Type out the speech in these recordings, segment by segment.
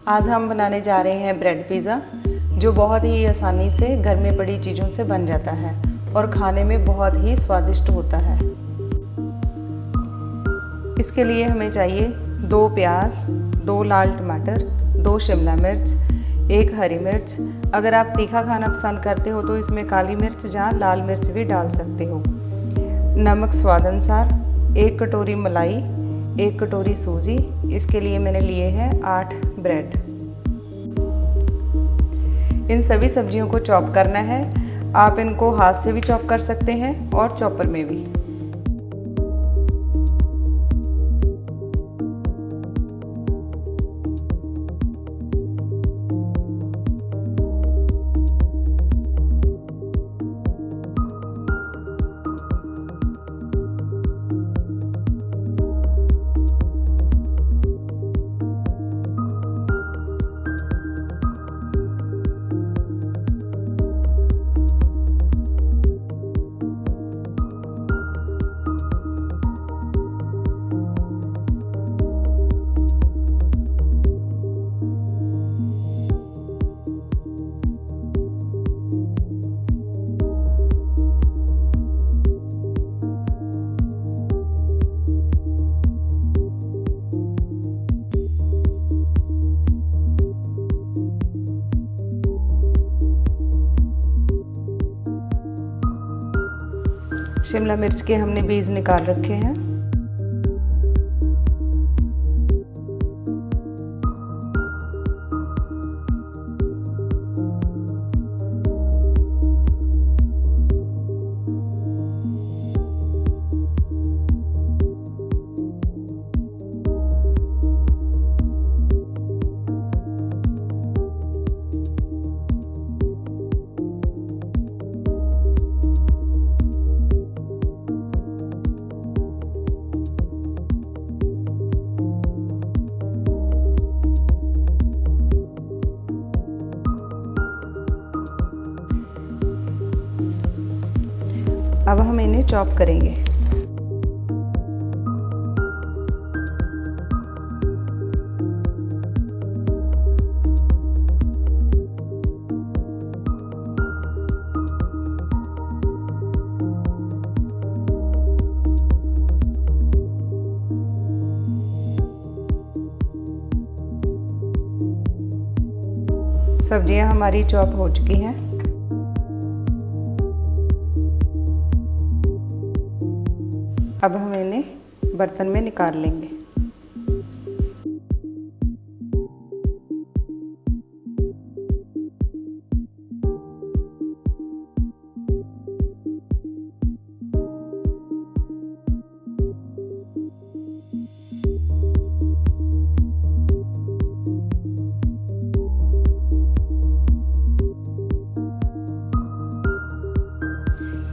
आज हम बनाने जा रहे हैं ब्रेड पिज़्ज़ा, जो बहुत ही आसानी से घर में पड़ी चीज़ों से बन जाता है और खाने में बहुत ही स्वादिष्ट होता है। इसके लिए हमें चाहिए 2 प्याज, 2 लाल टमाटर, 2 शिमला मिर्च, 1 हरी मिर्च। अगर आप तीखा खाना पसंद करते हो तो इसमें काली मिर्च या लाल मिर्च भी डाल सकते हो। नमक स्वाद अनुसार, 1 कटोरी मलाई, 1 कटोरी सूजी। इसके लिए मैंने लिए हैं 8 ब्रेड। इन सभी सब्जियों को चॉप करना है। आप इनको हाथ से भी चॉप कर सकते हैं और चॉपर में भी। शिमला मिर्च के हमने बीज निकाल रखे हैं। अब हम इन्हें चॉप करेंगे। सब्जियां हमारी चॉप हो चुकी हैं। अब हम इन्हें बर्तन में निकाल लेंगे।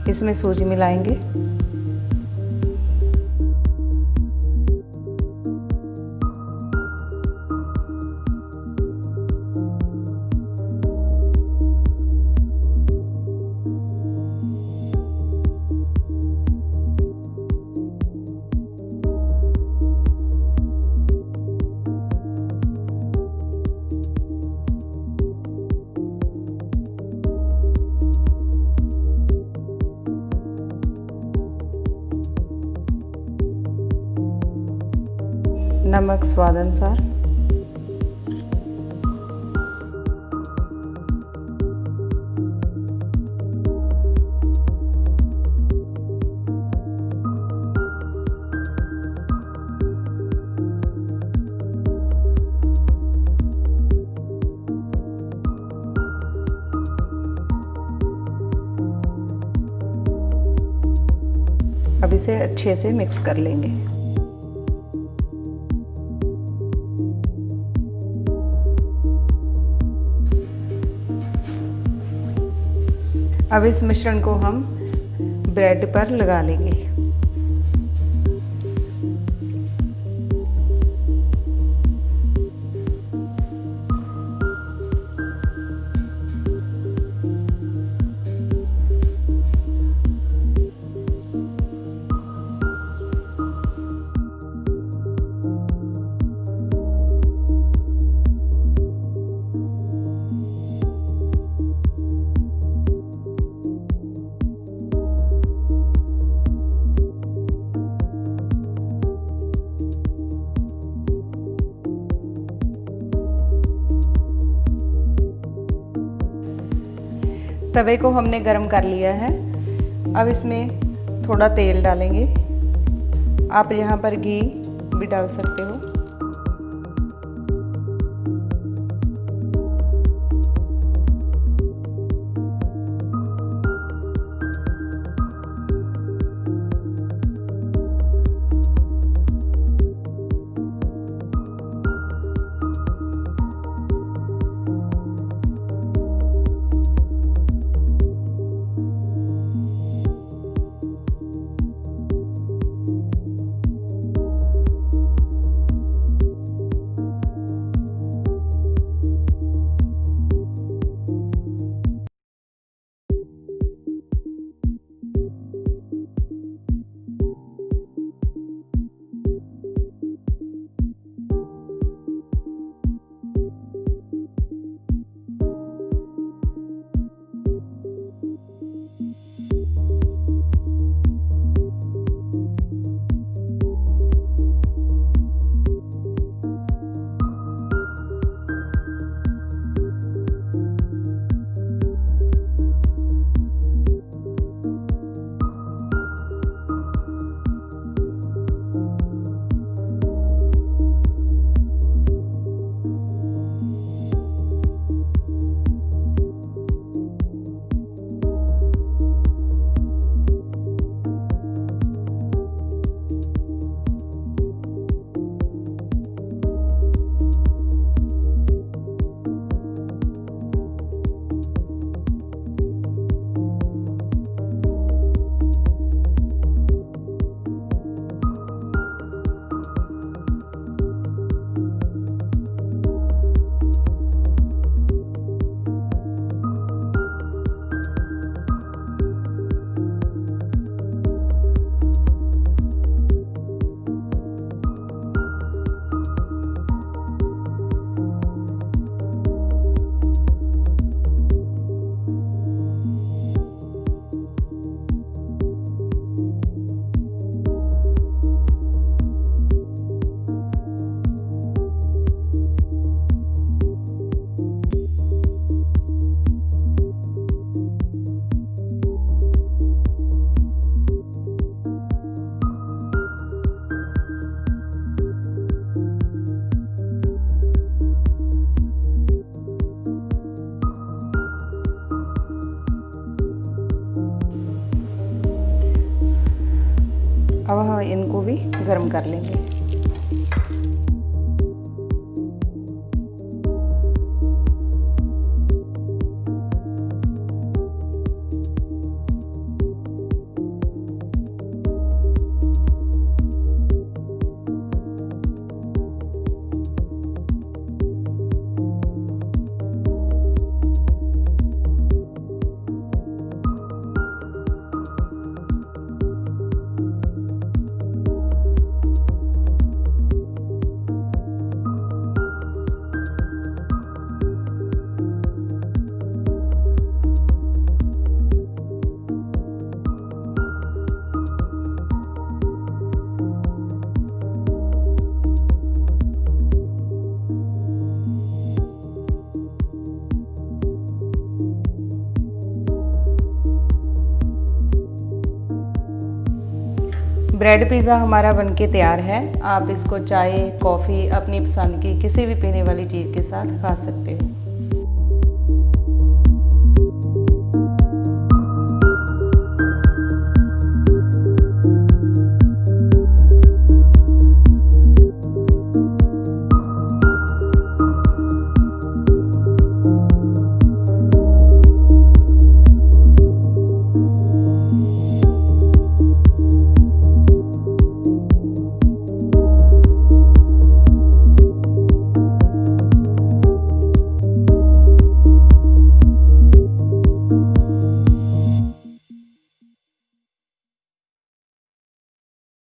इसमें सूजी मिलाएंगे। नमक स्वाद अनुसार, अब इसे अच्छे से मिक्स कर लेंगे। अब इस मिश्रण को हम ब्रेड पर लगा लेंगे। तवे को हमने गरम कर लिया है। अब इसमें थोड़ा तेल डालेंगे। आप यहाँ पर घी भी डाल सकते हो। अब हम इनको भी गर्म कर लेंगे। ब्रेड पिज़्ज़ा हमारा बनके तैयार है। आप इसको चाय, कॉफ़ी, अपनी पसंद की किसी भी पीने वाली चीज़ के साथ खा सकते हो।